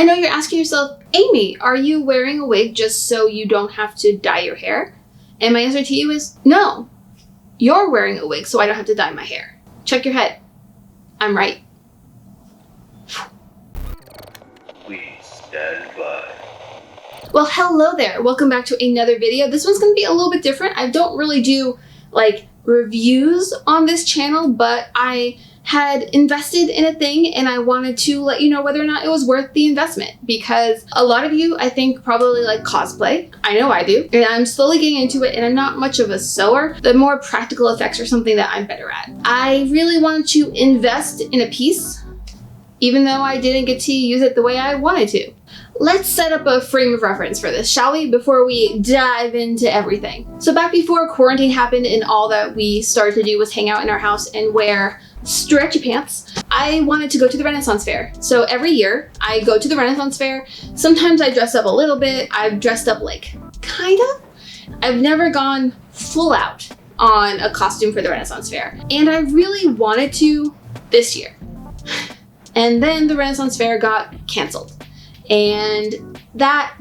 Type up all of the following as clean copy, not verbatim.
I know you're asking yourself, Amy, are you wearing a wig just so you don't have to dye your hair? And my answer to you is no. You're wearing a wig so I don't have to dye my hair. Check your head. I'm right. Please stand by. Well, hello there. Welcome back to another video. This one's going to be a little bit different. I don't really do like reviews on this channel, but I had invested in a thing and I wanted to let you know whether or not it was worth the investment, because a lot of you, I think, probably like cosplay. I know I do, and I'm slowly getting into it, and I'm not much of a sewer. The more practical effects are something that I'm better at. I really wanted to invest in a piece, even though I didn't get to use it the way I wanted to. Let's set up a frame of reference for this, shall we, before we dive into everything. So back before quarantine happened and all that we started to do was hang out in our house and wear stretchy pants, I wanted to go to the Renaissance Fair. So every year I go to the Renaissance Fair. Sometimes I dress up a little bit. I've dressed up like kind of. I've never gone full out on a costume for the Renaissance Fair. And I really wanted to this year. And then the Renaissance Fair got canceled. And that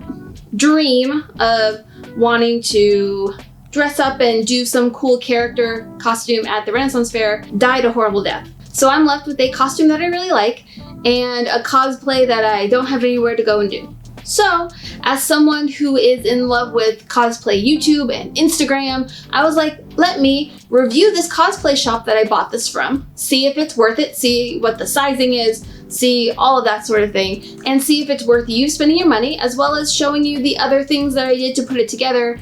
dream of wanting to dress up and do some cool character costume at the Renaissance Fair died a horrible death. So I'm left with a costume that I really like and a cosplay that I don't have anywhere to go and do. So as someone who is in love with cosplay YouTube and Instagram, I was like, let me review this cosplay shop that I bought this from, see if it's worth it, see what the sizing is, see all of that sort of thing, and see if it's worth you spending your money, as well as showing you the other things that I did to put it together.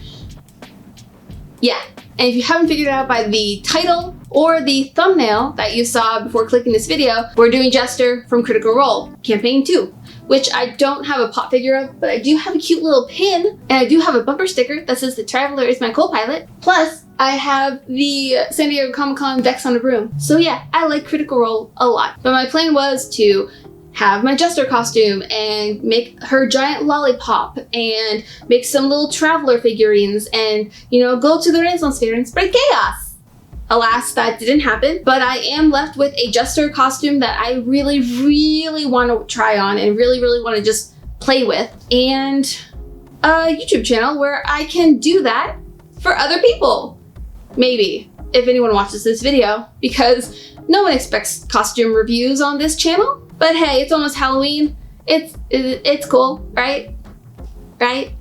Yeah, and if you haven't figured it out by the title or the thumbnail that you saw before clicking this video, we're doing Jester from Critical Role, Campaign 2. Which I don't have a pop figure of, but I do have a cute little pin, and I do have a bumper sticker that says the Traveler is my co-pilot. Plus, I have the San Diego Comic-Con Dex on a Broom. So yeah, I like Critical Role a lot. But my plan was to have my Jester costume and make her giant lollipop and make some little Traveler figurines and, you know, go to the Renaissance Fair and spread chaos. Alas, that didn't happen, but I am left with a Jester costume that I really, really want to try on and really, really want to just play with, and a YouTube channel where I can do that for other people. Maybe, if anyone watches this video, because no one expects costume reviews on this channel. But hey, it's almost Halloween. It's cool, right? Right?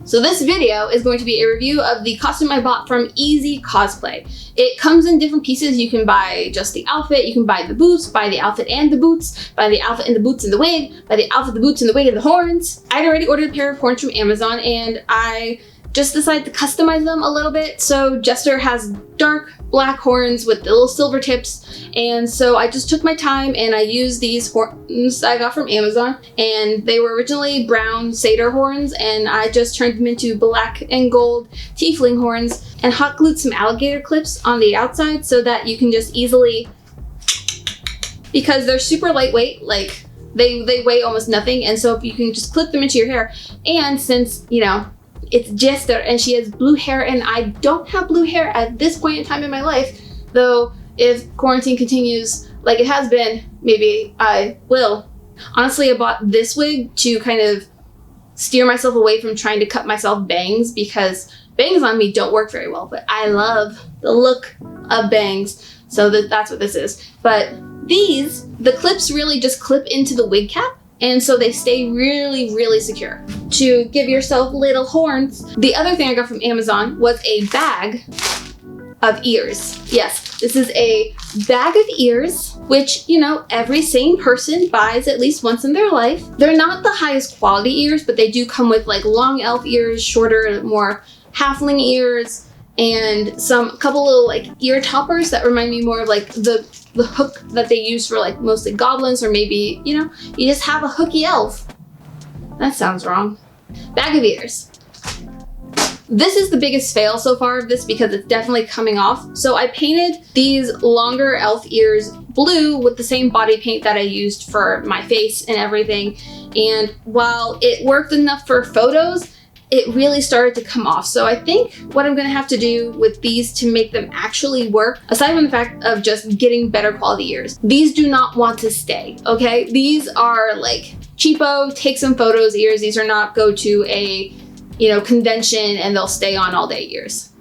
So this video is going to be a review of the costume I bought from EZCosplay. It comes in different pieces. You can buy just the outfit, you can buy the boots, buy the outfit and the boots, buy the outfit and the boots and the wig, buy the outfit, the boots, and the wig and the horns. I'd already ordered a pair of horns from Amazon, and I just decided to customize them a little bit. So Jester has dark black horns with the little silver tips, and so I just took my time and I used these horns I got from Amazon, and they were originally brown satyr horns, and I just turned them into black and gold tiefling horns and hot glued some alligator clips on the outside so that you can just easily, because they're super lightweight, like they weigh almost nothing, and so if you can just clip them into your hair. And since, you know, it's Jester and she has blue hair and I don't have blue hair at this point in time in my life, though if quarantine continues like it has been, maybe I will. Honestly, I bought this wig to kind of steer myself away from trying to cut myself bangs, because bangs on me don't work very well, but I love the look of bangs, so that's what this is. But these, the clips really just clip into the wig cap, and so they stay really, really secure to give yourself little horns. The other thing I got from Amazon was a bag of ears. Yes, this is a bag of ears, which, you know, every sane person buys at least once in their life. They're not the highest quality ears, but they do come with like long elf ears, shorter, more halfling ears, and a couple little like ear toppers that remind me more of like the hook that they use for like mostly goblins, or maybe, you know, you just have a hooky elf. That sounds wrong. Bag of ears. This is the biggest fail so far of this because it's definitely coming off. So I painted these longer elf ears blue with the same body paint that I used for my face and everything. And while it worked enough for photos, it really started to come off. So I think what I'm gonna have to do with these to make them actually work, aside from the fact of just getting better quality ears, these do not want to stay, okay? These are like cheapo, take some photos ears. These are not go to a, you know, convention and they'll stay on all day ears.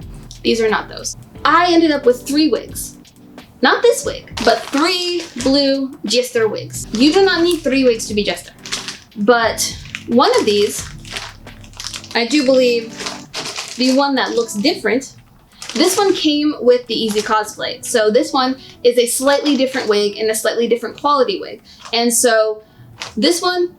These are not those. I ended up with 3 wigs. Not this wig, but 3 blue Jester wigs. You do not need 3 wigs to be Jester. But one of these, I do believe the one that looks different, this one came with the EZCosplay. So this one is a slightly different wig and a slightly different quality wig. And so this one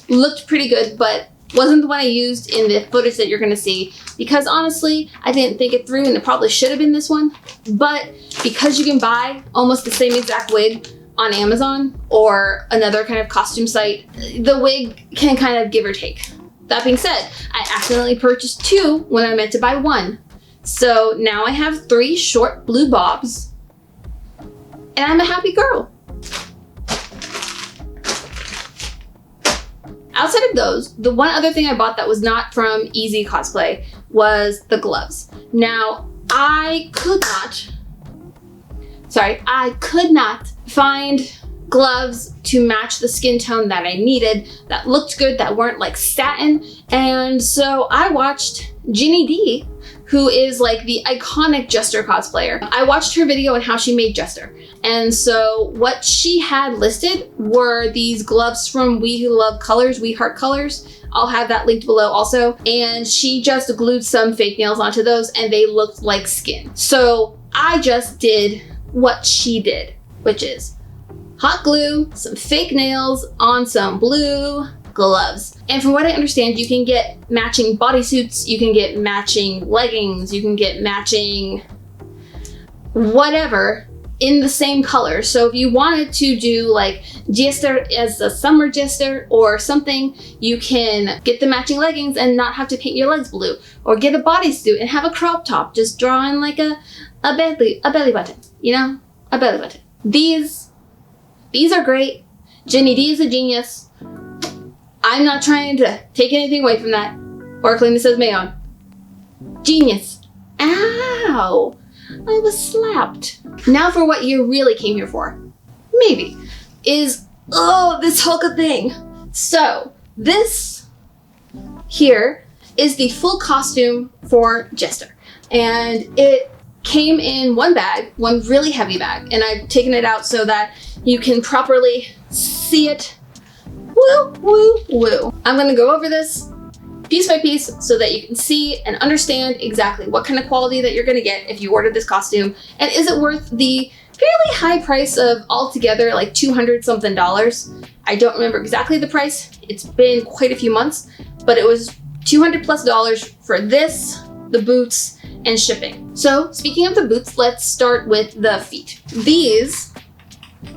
looked pretty good, but wasn't the one I used in the footage that you're gonna see, because honestly, I didn't think it through and it probably should have been this one. But because you can buy almost the same exact wig on Amazon or another kind of costume site, the wig can kind of give or take. That being said, I accidentally purchased 2 when I meant to buy 1. So now I have 3 short blue bobs and I'm a happy girl. Outside of those, the one other thing I bought that was not from EZCosplay was the gloves. Now, I could not find gloves to match the skin tone that I needed, that looked good, that weren't like satin. And so I watched Ginny D, who is like the iconic Jester cosplayer. I watched her video on how she made Jester. And so what she had listed were these gloves from We Who Love Colors, We Heart Colors. I'll have that linked below also. And she just glued some fake nails onto those and they looked like skin. So I just did what she did, which is hot glue, some fake nails on some blue gloves. And from what I understand, you can get matching bodysuits, you can get matching leggings, you can get matching whatever in the same color. So if you wanted to do like Jester as a summer Jester or something, you can get the matching leggings and not have to paint your legs blue, or get a bodysuit and have a crop top, just draw in like a belly button, you know, a belly button. These are great. Ginny D is a genius. I'm not trying to take anything away from that or claim this as my own. Genius. Ow! I was slapped. Now for what you really came here for. Maybe. Is, oh, this Hulka thing. So, this here is the full costume for Jester. And it came in one bag, one really heavy bag. And I've taken it out so that you can properly see it. Woo, woo, woo. I'm gonna go over this piece by piece so that you can see and understand exactly what kind of quality that you're gonna get if you order this costume, and is it worth the fairly high price of altogether like $200 something. I don't remember exactly the price. It's been quite a few months, but it was $200+ for this, the boots, and shipping. So speaking of the boots, let's start with the feet. These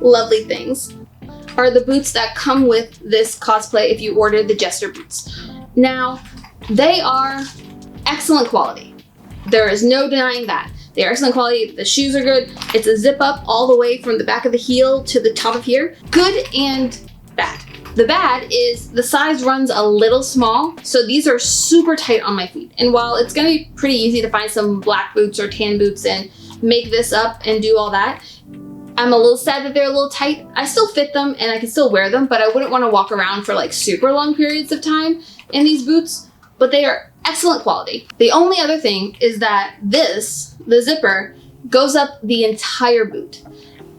lovely things are the boots that come with this cosplay if you order the Jester boots. Now, they are excellent quality. There is no denying that. They are excellent quality. The shoes are good. It's a zip up all the way from the back of the heel to the top of here. Good and bad. The bad is the size runs a little small, so these are super tight on my feet. And while it's gonna be pretty easy to find some black boots or tan boots and make this up and do all that, I'm a little sad that they're a little tight. I still fit them and I can still wear them, but I wouldn't want to walk around for like super long periods of time in these boots, but they are excellent quality. The only other thing is that this, the zipper, goes up the entire boot.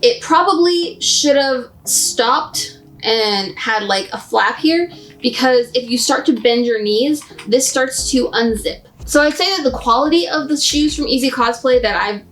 It probably should have stopped and had like a flap here, because if you start to bend your knees, this starts to unzip. So I'd say that the quality of the shoes from EZCosplay that I've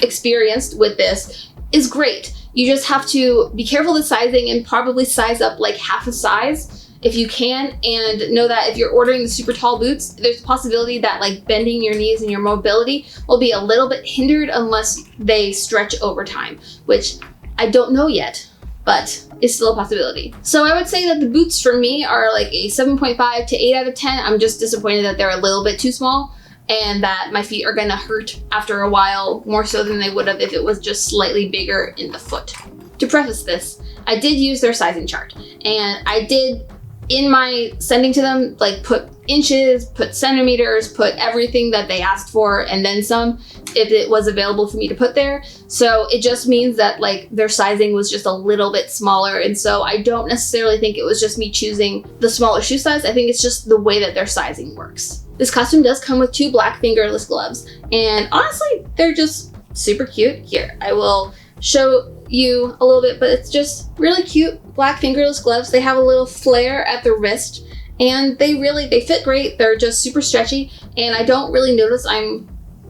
experienced with this is great. You just have to be careful with sizing and probably size up like half a size if you can, and know that if you're ordering the super tall boots, there's a possibility that like bending your knees and your mobility will be a little bit hindered unless they stretch over time, which I don't know yet, but it's still a possibility. So I would say that the boots for me are like a 7.5 to 8 out of 10. I'm just disappointed that they're a little bit too small and that my feet are gonna hurt after a while, more so than they would have if it was just slightly bigger in the foot. To preface this, I did use their sizing chart, and I did in my sending to them, like put inches, put centimeters, put everything that they asked for, and then some if it was available for me to put there. So it just means that like their sizing was just a little bit smaller. And so I don't necessarily think it was just me choosing the smaller shoe size. I think it's just the way that their sizing works. This costume does come with 2 black fingerless gloves. And honestly, they're just super cute. Here, I will show you a little bit, but it's just really cute black fingerless gloves. They have a little flare at the wrist, and they fit great. They're just super stretchy, and I don't really notice I'm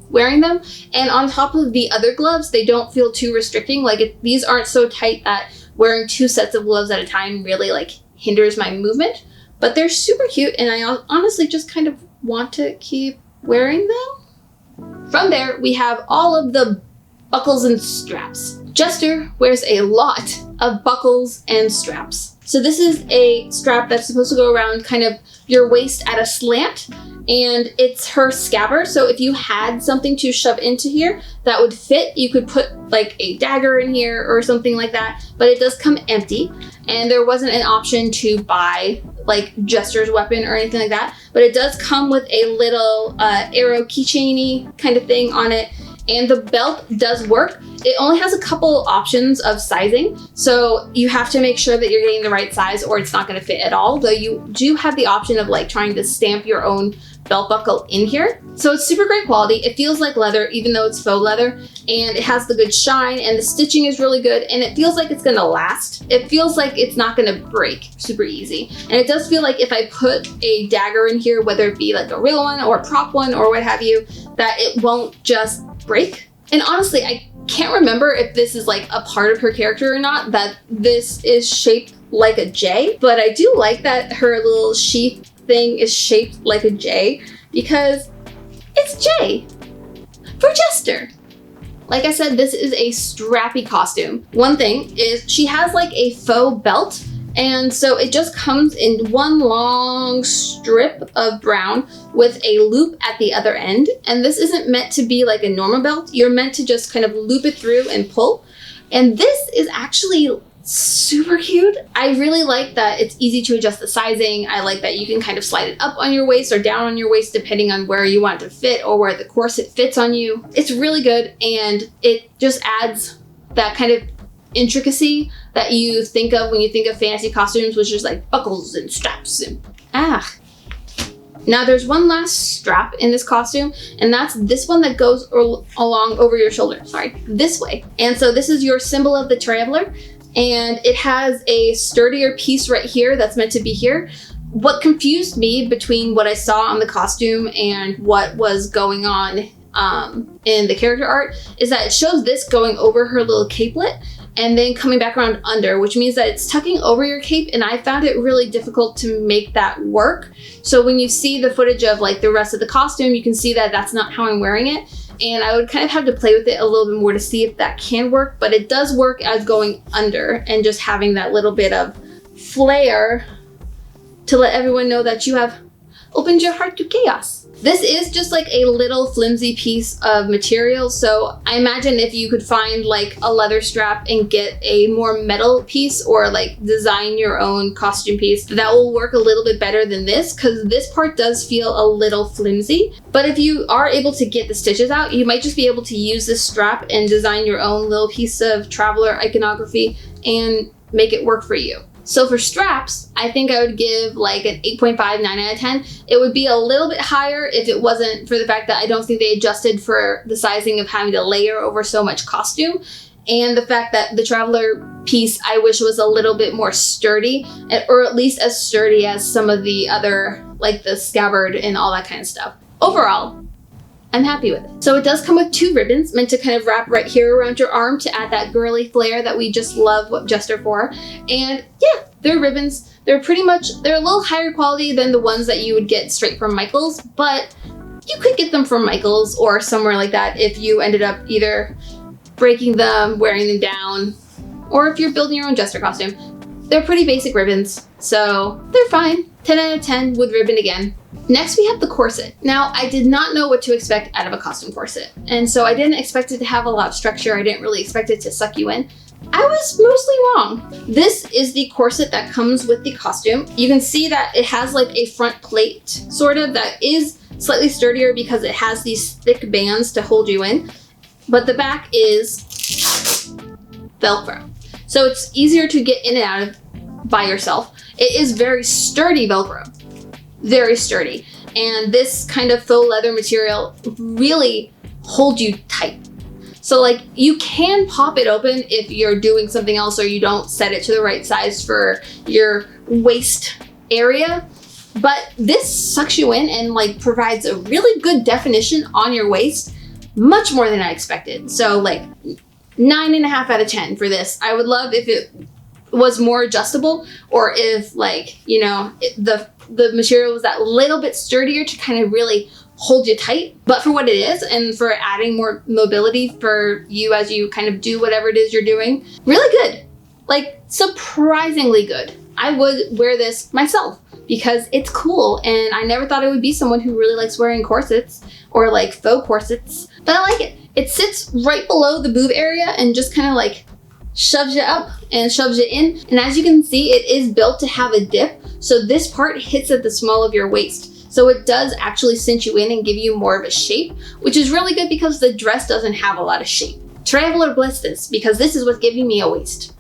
wearing them. And on top of the other gloves, they don't feel too restricting. Like these aren't so tight that wearing 2 sets of gloves at a time really like hinders my movement, but they're super cute, and I honestly just kind of want to keep wearing them. From there, we have all of the buckles and straps. Jester wears a lot of buckles and straps. So this is a strap that's supposed to go around kind of your waist at a slant, and it's her scabbard. So if you had something to shove into here that would fit, you could put like a dagger in here or something like that, but it does come empty, and there wasn't an option to buy like Jester's weapon or anything like that, but it does come with a little arrow keychainy kind of thing on it. And the belt does work. It only has a couple options of sizing, so you have to make sure that you're getting the right size or it's not gonna fit at all, though you do have the option of like trying to stamp your own belt buckle in here. So it's super great quality. It feels like leather, even though it's faux leather, and it has the good shine, and the stitching is really good, and it feels like it's gonna last. It feels like it's not gonna break super easy. And it does feel like if I put a dagger in here, whether it be like a real one or a prop one or what have you, that it won't just break. And honestly, I can't remember if this is like a part of her character or not, that this is shaped like a J, but I do like that her little sheath thing is shaped like a J because it's J for Jester. Like I said, this is a strappy costume. One thing is she has like a faux belt, and so it just comes in one long strip of brown with a loop at the other end. And this isn't meant to be like a normal belt. You're meant to just kind of loop it through and pull. And this is actually super cute. I really like that it's easy to adjust the sizing. I like that you can kind of slide it up on your waist or down on your waist depending on where you want it to fit or where the corset fits on you. It's really good, and it just adds that kind of intricacy that you think of when you think of fantasy costumes, which is like buckles and straps and Now there's one last strap in this costume, and that's this one that goes along over your shoulder, this way. And so this is your symbol of the traveler, and it has a sturdier piece right here that's meant to be here. What confused me between what I saw on the costume and what was going on in the character art is that it shows this going over her little capelet and then coming back around under, which means that it's tucking over your cape, and I found it really difficult to make that work. So when you see the footage of like the rest of the costume, you can see that that's not how I'm wearing it, and I would kind of have to play with it a little bit more to see if that can work, but it does work as going under and just having that little bit of flair to let everyone know that you have opened your heart to chaos. This is just like a little flimsy piece of material, so I imagine if you could find like a leather strap and get a more metal piece or like design your own costume piece, that will work a little bit better than this, because this part does feel a little flimsy. But if you are able to get the stitches out, you might just be able to use this strap and design your own little piece of traveler iconography and make it work for you. So for straps, I think I would give like an 8.5, 9 out of 10. It would be a little bit higher if it wasn't for the fact that I don't think they adjusted for the sizing of having to layer over so much costume. And the fact that the traveler piece I wish was a little bit more sturdy, or at least as sturdy as some of the other, like the scabbard and all that kind of stuff. Overall, I'm happy with it. So it does come with 2 ribbons meant to kind of wrap right here around your arm to add that girly flair that we just love Jester for. And yeah, they're ribbons. They're a little higher quality than the ones that you would get straight from Michael's, but you could get them from Michael's or somewhere like that if you ended up either breaking them, wearing them down, or if you're building your own Jester costume. They're pretty basic ribbons, so they're fine. 10 out of 10 with ribbon again. Next, we have the corset. Now, I did not know what to expect out of a costume corset, and so I didn't expect it to have a lot of structure. I didn't really expect it to suck you in, I was mostly wrong. This is the corset that comes with the costume. You can see that it has like a front plate, sort of, that is slightly sturdier because it has these thick bands to hold you in. But the back is Velcro. So it's easier to get in and out of by yourself. It is very sturdy Velcro. Very sturdy. And this kind of faux leather material really holds you tight. So like you can pop it open if you're doing something else or you don't set it to the right size for your waist area. But this sucks you in and like provides a really good definition on your waist, much more than I expected. So like 9.5 out of 10 for this. I would love if it was more adjustable, or if like, you know, the material was that little bit sturdier to kind of really hold you tight. But for what it is, and for adding more mobility for you as you kind of do whatever it is you're doing, really good. Like surprisingly good. I would wear this myself because it's cool, and I never thought I would be someone who really likes wearing corsets or like faux corsets, but I like it. It sits right below the boob area and just kind of like shoves you up and shoves you in. And as you can see, it is built to have a dip. So this part hits at the small of your waist. So it does actually cinch you in and give you more of a shape, which is really good because the dress doesn't have a lot of shape. Traveler bless this, because this is what's giving me a waist.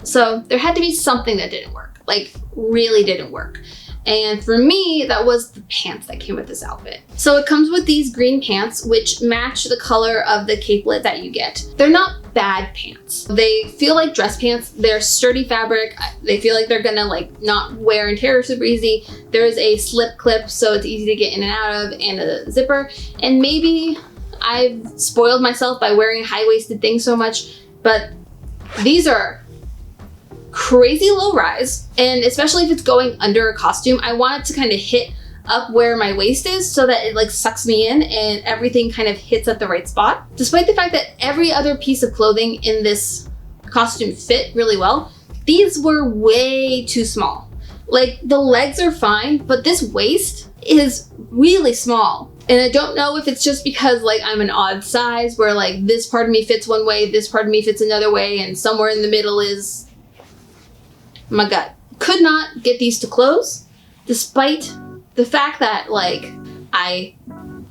So there had to be something that didn't work, like really didn't work. And for me, that was the pants that came with this outfit. So it comes with these green pants, which match the color of the capelet that you get. They're not bad pants. They feel like dress pants. They're sturdy fabric. They feel like they're gonna like not wear and tear super easy. There's a slip clip, so it's easy to get in and out of, and a zipper. And maybe I've spoiled myself by wearing high-waisted things so much, but these are crazy low rise, and especially if it's going under a costume, I want it to kind of hit up where my waist is so that it like sucks me in and everything kind of hits at the right spot. Despite the fact that every other piece of clothing in this costume fit really well, these were way too small. Like the legs are fine, but this waist is really small. And I don't know if it's just because like I'm an odd size where like this part of me fits one way, this part of me fits another way, and somewhere in the middle is my gut. Could not get these to close, despite the fact that like I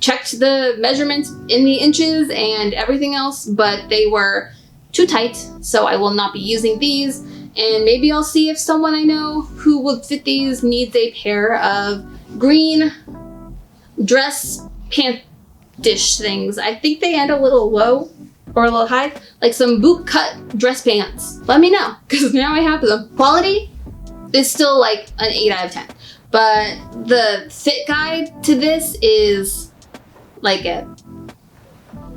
checked the measurements in the inches and everything else, but they were too tight, so I will not be using these. And maybe I'll see if someone I know who would fit these needs a pair of green dress pant-ish things. I think they end a little low or a little high, like some boot cut dress pants. Let me know, because now I have them. Quality is still like an 8 out of 10, but the fit guide to this is like a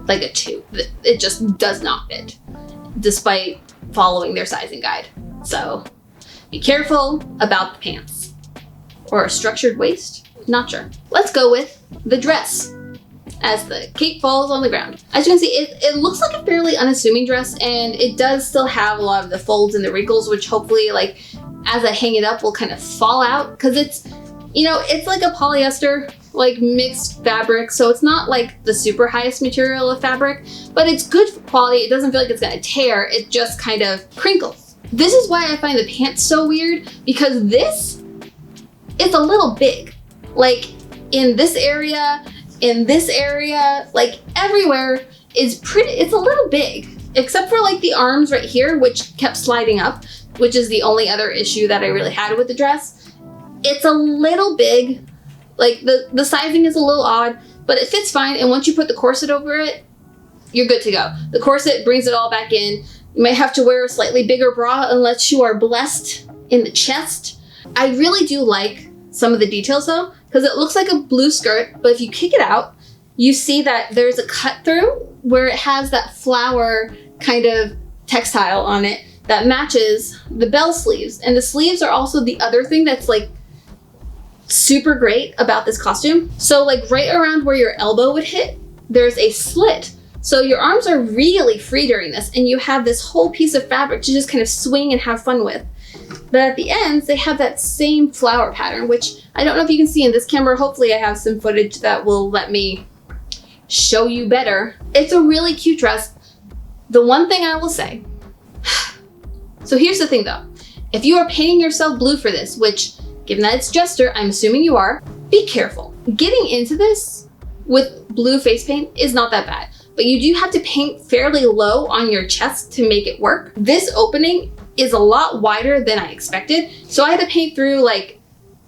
2. It just does not fit, despite following their sizing guide. So be careful about the pants. Or a structured waist, not sure. Let's go with the dress as the cape falls on the ground. As you can see, it looks like a fairly unassuming dress, and it does still have a lot of the folds and the wrinkles, which hopefully like as I hang it up will kind of fall out, because it's, you know, it's like a polyester like mixed fabric, so it's not like the super highest material of fabric, but it's good quality. It doesn't feel like it's gonna tear, it just kind of crinkles. This is why I find the pants so weird, because this is a little big. Like in this area, like everywhere is pretty, it's a little big, except for like the arms right here, which kept sliding up, which is the only other issue that I really had with the dress. It's a little big, like the sizing is a little odd, but it fits fine. And once you put the corset over it, you're good to go. The corset brings it all back in. You might have to wear a slightly bigger bra unless you are blessed in the chest. I really do like some of the details though, because it looks like a blue skirt, but if you kick it out, you see that there's a cut through where it has that flower kind of textile on it that matches the bell sleeves. And the sleeves are also the other thing that's like super great about this costume. So like right around where your elbow would hit, there's a slit. So your arms are really free during this, and you have this whole piece of fabric to just kind of swing and have fun with. But at the ends, they have that same flower pattern, which I don't know if you can see in this camera. Hopefully I have some footage that will let me show you better. It's a really cute dress. The one thing I will say, so here's the thing though, if you are painting yourself blue for this, which given that it's Jester, I'm assuming you are, be careful. Getting into this with blue face paint is not that bad, but you do have to paint fairly low on your chest to make it work. This opening is a lot wider than I expected, so I had to paint through like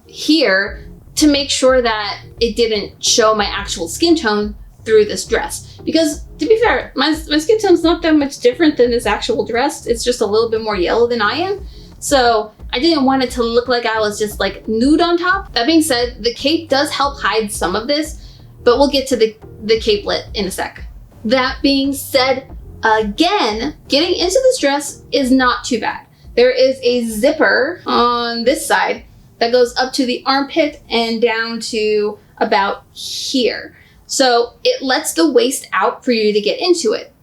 here to make sure that it didn't show my actual skin tone through this dress. Because to be fair, my skin tone's not that much different than this actual dress. It's just a little bit more yellow than I am. So I didn't want it to look like I was just like nude on top. That being said, the cape does help hide some of this, but we'll get to the capelet in a sec. That being said, again, getting into this dress is not too bad. There is a zipper on this side that goes up to the armpit and down to about here. So it lets the waist out for you to get into it.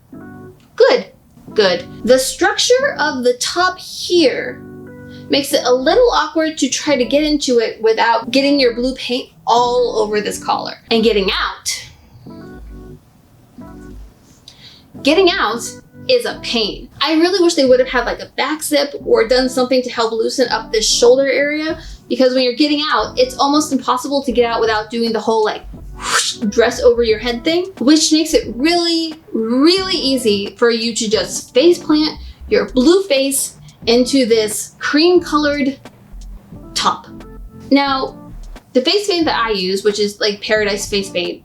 Good, good. The structure of the top here makes it a little awkward to try to get into it without getting your blue paint all over this collar. And getting out is a pain. I really wish they would have had like a back zip or done something to help loosen up this shoulder area, because when you're getting out, it's almost impossible to get out without doing the whole like whoosh, dress over your head thing, which makes it really, really easy for you to just face plant your blue face into this cream colored top. Now, the face paint that I use, which is like Paradise face paint,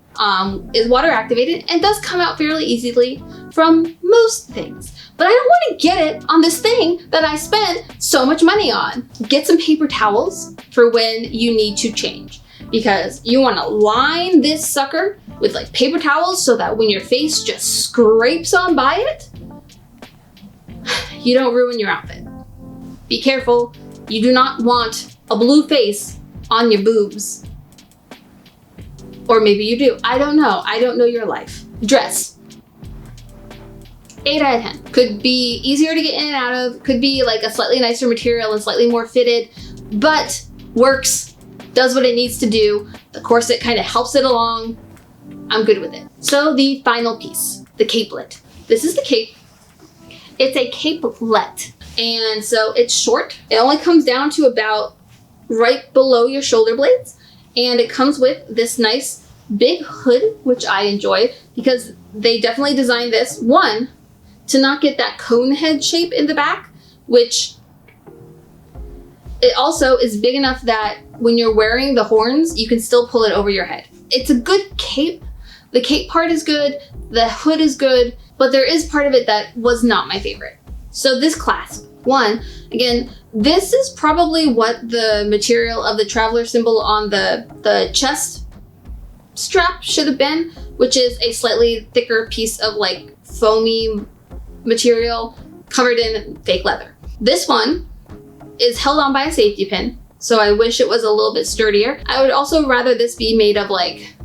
is water activated and does come out fairly easily from most things. But I don't want to get it on this thing that I spent so much money on. Get some paper towels for when you need to change, because you want to line this sucker with like paper towels so that when your face just scrapes on by it, you don't ruin your outfit. Be careful. You do not want a blue face on your boobs. Or maybe you do. I don't know. I don't know your life. Dress. 8 out of 10. Could be easier to get in and out of. Could be like a slightly nicer material and slightly more fitted, but works, does what it needs to do. The corset kind of helps it along. I'm good with it. So the final piece, the capelet. This is the cape. It's a capelet. And so it's short. It only comes down to about right below your shoulder blades. And it comes with this nice big hood, which I enjoy because they definitely designed this, one, to not get that cone head shape in the back, which it also is big enough that when you're wearing the horns, you can still pull it over your head. It's a good cape. The cape part is good, the hood is good, but there is part of it that was not my favorite. So this clasp, one, again, this is probably what the material of the traveler symbol on the chest strap should have been, which is a slightly thicker piece of like foamy material covered in fake leather. This one is held on by a safety pin, so I wish it was a little bit sturdier. I would also rather this be made of like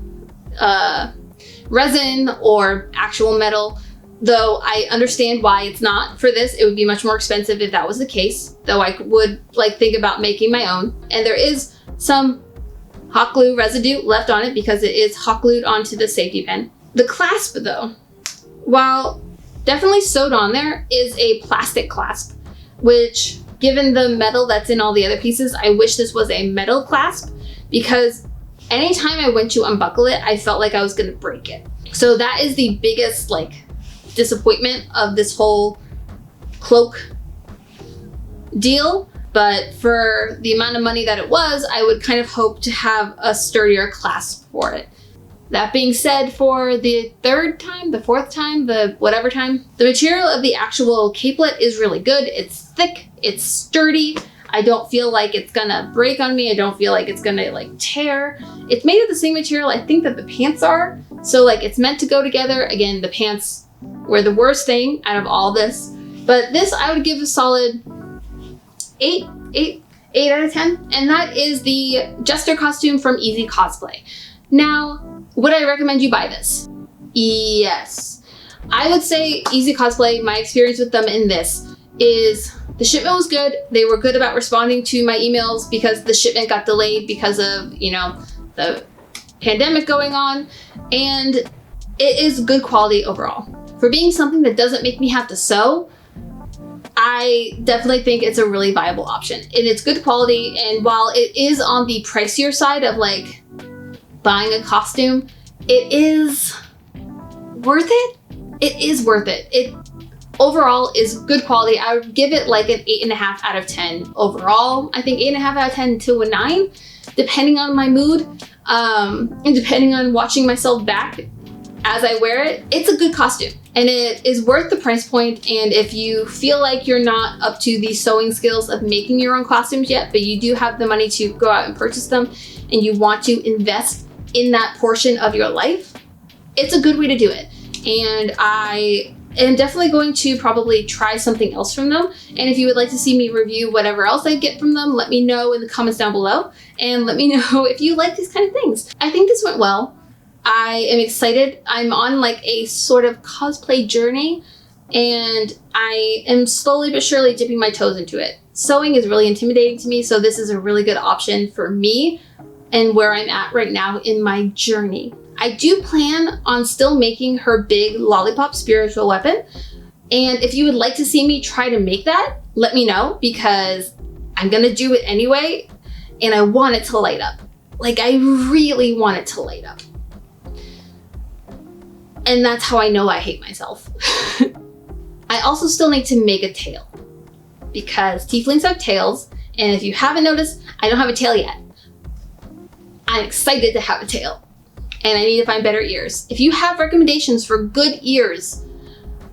resin or actual metal, though I understand why it's not for this. It would be much more expensive if that was the case, though I would like think about making my own. And there is some hot glue residue left on it because it is hot glued onto the safety pin. The clasp though, while definitely sewed on there, is a plastic clasp, which given the metal that's in all the other pieces, I wish this was a metal clasp, because anytime I went to unbuckle it, I felt like I was gonna break it. So that is the biggest like disappointment of this whole cloak deal. But for the amount of money that it was, I would kind of hope to have a sturdier clasp for it. That being said, for the third time, the fourth time, the whatever time, the material of the actual capelet is really good. It's thick, it's sturdy. I don't feel like it's gonna break on me. I don't feel like it's gonna like tear. It's made of the same material I think that the pants are. So like it's meant to go together. Again, the pants were the worst thing out of all this. But this I would give a solid 8 out of 10. And that is the Jester costume from EZCosplay. Now, would I recommend you buy this? Yes. I would say EZCosplay, my experience with them in this is the shipment was good. They were good about responding to my emails because the shipment got delayed because of, you know, the pandemic going on. And it is good quality overall. For being something that doesn't make me have to sew, I definitely think it's a really viable option. And it's good quality, and while it is on the pricier side of like buying a costume, it is worth it. It is worth it. It overall is good quality. I would give it like an 8.5 out of 10 overall. I think 8.5 out of 10 to a 9, depending on my mood, and depending on watching myself back as I wear it. It's a good costume and it is worth the price point. And if you feel like you're not up to the sewing skills of making your own costumes yet, but you do have the money to go out and purchase them and you want to invest in that portion of your life, it's a good way to do it. And I am definitely going to probably try something else from them. And if you would like to see me review whatever else I get from them, let me know in the comments down below. And let me know if you like these kind of things. I think this went well. I am excited. I'm on like a sort of cosplay journey and I am slowly but surely dipping my toes into it. Sewing is really intimidating to me, so this is a really good option for me and where I'm at right now in my journey. I do plan on still making her big lollipop spiritual weapon. And if you would like to see me try to make that, let me know, because I'm gonna do it anyway and I want it to light up. Like, I really want it to light up. And that's how I know I hate myself. I also still need to make a tail because tieflings have tails. And if you haven't noticed, I don't have a tail yet. I'm excited to have a tail and I need to find better ears. If you have recommendations for good ears,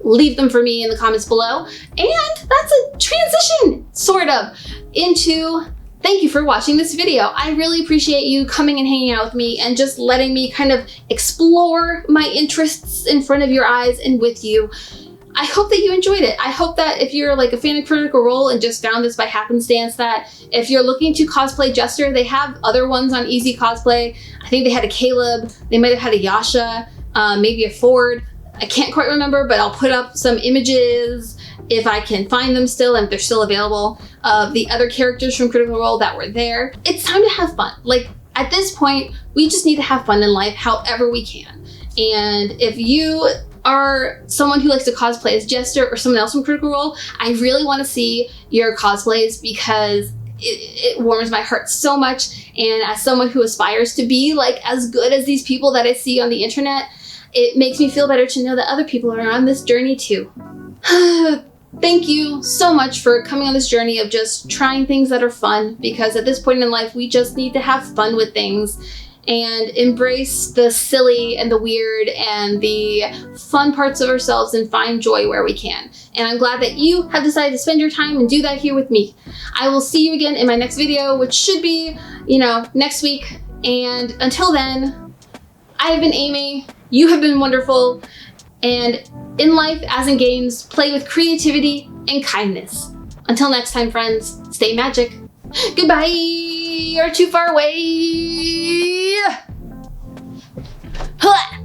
leave them for me in the comments below. And that's a transition, sort of, into thank you for watching this video. I really appreciate you coming and hanging out with me and just letting me kind of explore my interests in front of your eyes and with you. I hope that you enjoyed it. I hope that if you're like a fan of Critical Role and just found this by happenstance, that if you're looking to cosplay Jester, they have other ones on EZCosplay. I think they had a Caleb, they might have had a Yasha, maybe a Ford. I can't quite remember, but I'll put up some images if I can find them still and if they're still available, of the other characters from Critical Role that were there. It's time to have fun. Like, at this point, we just need to have fun in life however we can. And if you are someone who likes to cosplay as Jester or someone else from Critical Role, I really want to see your cosplays because it warms my heart so much. And as someone who aspires to be like as good as these people that I see on the internet, it makes me feel better to know that other people are on this journey too. Thank you so much for coming on this journey of just trying things that are fun, because at this point in life, we just need to have fun with things and embrace the silly and the weird and the fun parts of ourselves and find joy where we can. And I'm glad that you have decided to spend your time and do that here with me. I will see you again in my next video, which should be, next week. And until then, I have been Amy, you have been wonderful, and in life, as in games, play with creativity and kindness. Until next time, friends, stay magic. Goodbye! You're too far away! Huh.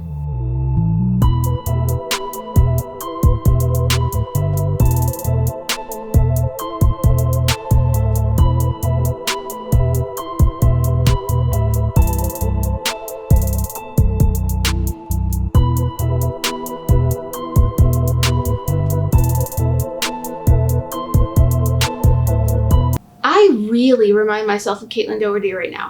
I really remind myself of Caitlin Doherty right now.